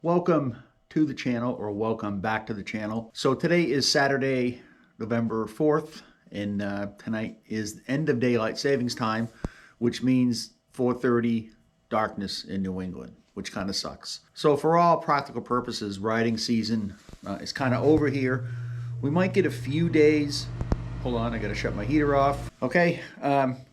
Welcome to the channel, or welcome back to the channel. So today is Saturday, November 4th, and tonight is end of daylight savings time, which means 4:30 darkness in New England, which kind of sucks. So for all practical purposes, riding season is kind of over here. We might get a few days. Hold on, I gotta shut my heater off. Okay,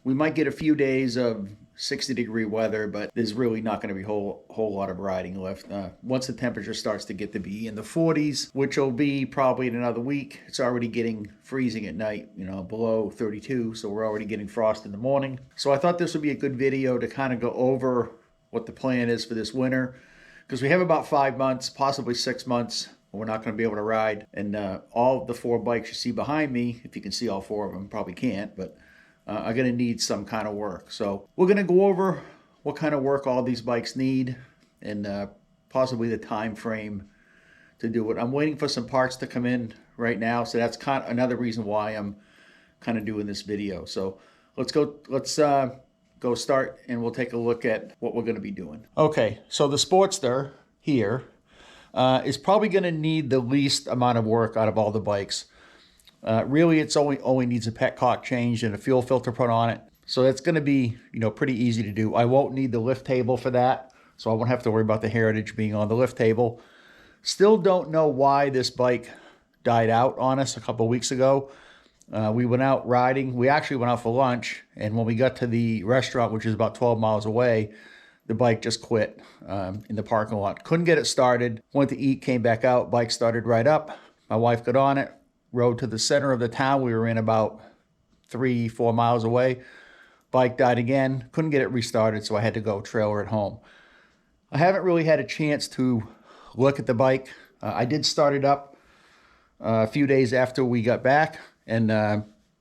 we might get a few days of 60-degree weather, but there's really not going to be a whole lot of riding left. Once the temperature starts to get to be in the 40s, which will be probably in another week, it's already getting freezing at night, below 32, so we're already getting frost in the morning. So I thought this would be a good video to kind of go over what the plan is for this winter, because we have about 5 months, possibly 6 months, we're not going to be able to ride. And all the 4 bikes you see behind me, if you can see all 4 of them, probably can't, but are going to need some kind of work. So we're going to go over what kind of work all these bikes need and possibly the time frame to do it. I'm waiting for some parts to come in right now, so that's kind of another reason why I'm kind of doing this video. So let's go start, and we'll take a look at what we're going to be doing. Okay, so the Sportster here is probably going to need the least amount of work out of all the bikes. Really, it's only needs a Petcock changed and a fuel filter put on it. So that's going to be, pretty easy to do. I won't need the lift table for that, so I won't have to worry about the Heritage being on the lift table. Still don't know why this bike died out on us a couple of weeks ago. We went out riding. We actually went out for lunch, and when we got to the restaurant, which is about 12 miles away, the bike just quit in the parking lot. Couldn't get it started. Went to eat, came back out, bike started right up. My wife got on it. Rode to the center of the town. We were in about 3-4 miles away. Bike died again. Couldn't get it restarted, so I had to go trailer it home. I haven't really had a chance to look at the bike. I did start it up a few days after we got back, and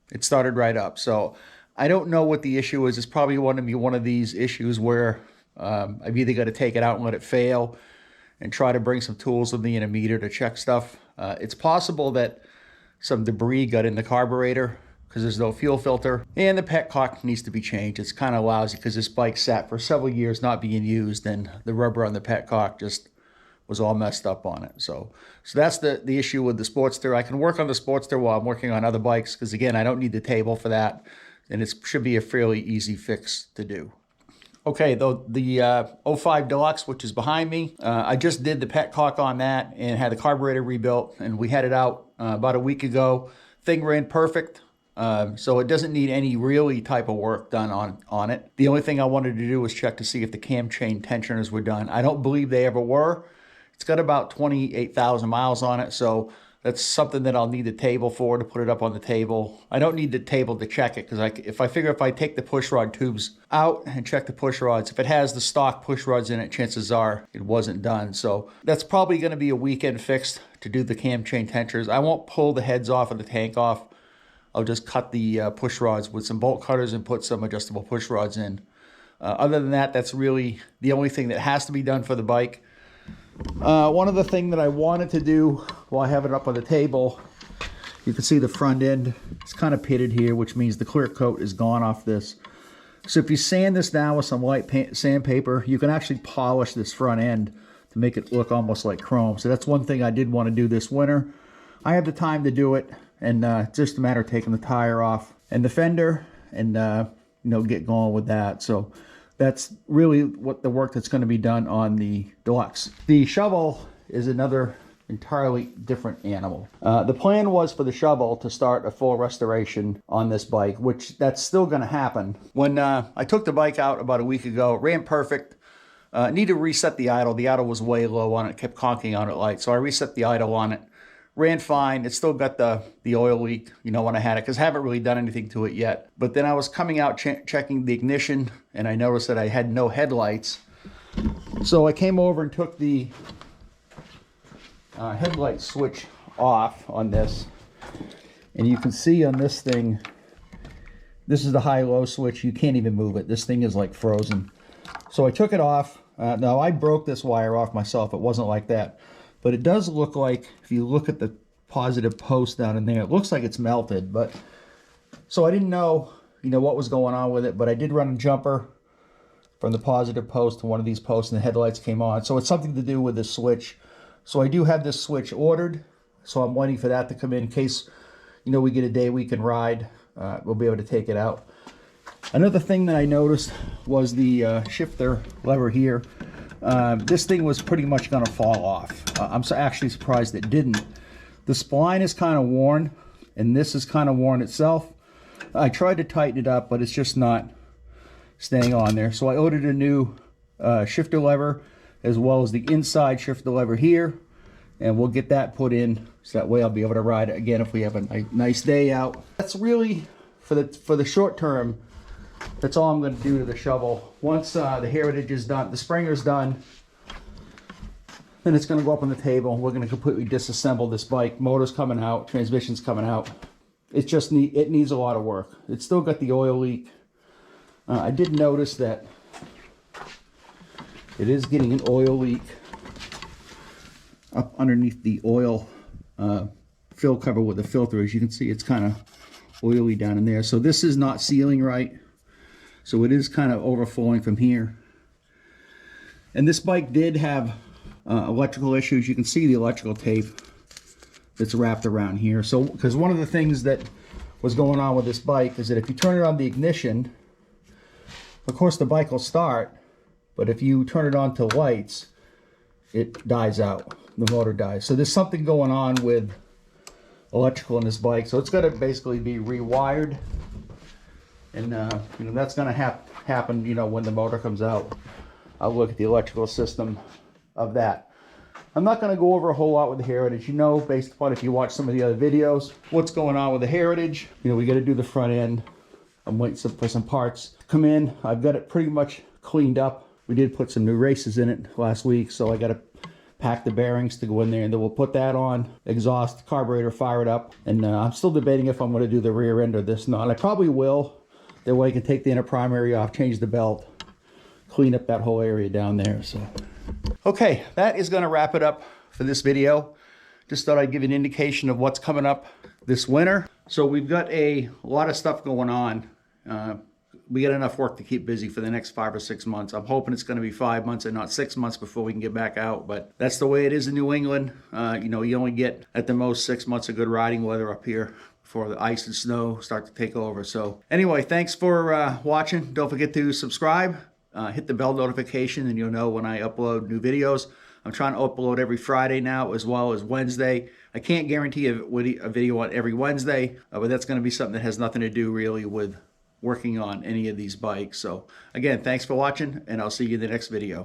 it started right up. So I don't know what the issue is. It's probably going to be one of these issues where I've either got to take it out and let it fail and try to bring some tools with me and a meter to check stuff. It's possible that some debris got in the carburetor because there's no fuel filter, and the Petcock needs to be changed. It's kind of lousy because this bike sat for several years not being used, and the rubber on the Petcock just was all messed up on it. So that's the issue with the Sportster. I can work on the Sportster while I'm working on other bikes because, again, I don't need the table for that, and it should be a fairly easy fix to do. Okay, the 05 Deluxe, which is behind me, I just did the Petcock on that and had the carburetor rebuilt, and we had it out about a week ago. Thing ran perfect, so it doesn't need any really type of work done on it. The only thing I wanted to do was check to see if the cam chain tensioners were done. I don't believe they ever were. It's got about 28,000 miles on it, so that's something that I'll need the table for, to put it up on the table. I don't need the table to check it, because if I take the pushrod tubes out and check the pushrods, if it has the stock pushrods in it, chances are it wasn't done. So that's probably going to be a weekend fix to do the cam chain tensioners. I won't pull the heads off of the tank off. I'll just cut the pushrods with some bolt cutters and put some adjustable pushrods in. Other than that, that's really the only thing that has to be done for the bike. One other thing that I wanted to do while I have it up on the table, you can see the front end. It's kind of pitted here, which means the clear coat is gone off this. So if you sand this down with some light sandpaper, you can actually polish this front end to make it look almost like chrome. So that's one thing I did want to do this winter. I have the time to do it, and it's just a matter of taking the tire off and the fender and get going with that. So that's really what the work that's going to be done on the Deluxe. The shovel is another entirely different animal. The plan was for the shovel to start a full restoration on this bike, which that's still going to happen. When I took the bike out about a week ago, it ran perfect. Need to reset the idle. The idle was way low on it, kept conking on it light, so I reset the idle on it. Ran fine. It still got the oil leak, when I had it, because I haven't really done anything to it yet. But then I was coming out checking the ignition, and I noticed that I had no headlights. So I came over and took the headlight switch off on this. And you can see on this thing, this is the high-low switch. You can't even move it. This thing is like frozen. So I took it off. Now, I broke this wire off myself. It wasn't like that. But it does look like, if you look at the positive post down in there, it looks like it's melted. But so I didn't know, what was going on with it. But I did run a jumper from the positive post to one of these posts, and the headlights came on. So it's something to do with the switch. So I do have this switch ordered, so I'm waiting for that to come in case, you know, we get a day we can ride. We'll be able to take it out. Another thing that I noticed was the shifter lever here. This thing was pretty much going to fall off. I'm actually surprised it didn't. The spline is kind of worn, and this is kind of worn itself. I tried to tighten it up, but it's just not staying on there. So I ordered a new shifter lever, as well as the inside shifter lever here, and we'll get that put in, so that way I'll be able to ride it again if we have a nice day out. That's really, for the short term, that's all I'm going to do to the shovel. Once the Heritage is done, the Springer's done, then it's going to go up on the table. We're going to completely disassemble this bike. Motor's coming out, transmission's coming out. It just needs a lot of work. It's still got the oil leak. I did notice that it is getting an oil leak up underneath the oil fill cover with the filter. As you can see, it's kind of oily down in there. So this is not sealing right. So it is kind of overflowing from here. And this bike did have electrical issues. You can see the electrical tape that's wrapped around here. So, because one of the things that was going on with this bike is that if you turn it on the ignition, of course the bike will start, but if you turn it on to lights, it dies out. The motor dies. So there's something going on with electrical in this bike. So it's got to basically be rewired. And you know, that's going to happen, you know, when the motor comes out. I'll look at the electrical system of that. I'm not going to go over a whole lot with the Heritage. You know, based upon if you watch some of the other videos, what's going on with the Heritage. You know, we got to do the front end. I'm waiting for some parts to come in. I've got it pretty much cleaned up. We did put some new races in it last week, so I got to pack the bearings to go in there, and then we'll put that on, exhaust, carburetor, fire it up. And I'm still debating if I'm going to do the rear end or this not. I probably will. That way I can take the inner primary off, change the belt, clean up that whole area down there. So, okay, that is going to wrap it up for this video. Just thought I'd give you an indication of what's coming up this winter. So we've got a lot of stuff going on. We got enough work to keep busy for the next 5 or 6 months. I'm hoping it's going to be 5 months and not 6 months before we can get back out. But that's the way it is in New England. You know, you only get at the most 6 months of good riding weather up here before the ice and snow start to take over. So anyway, thanks for watching. Don't forget to subscribe. Hit the bell notification and you'll know when I upload new videos. I'm trying to upload every Friday now as well as Wednesday. I can't guarantee a video on every Wednesday, but that's going to be something that has nothing to do really with working on any of these bikes. So again, thanks for watching, and I'll see you in the next video.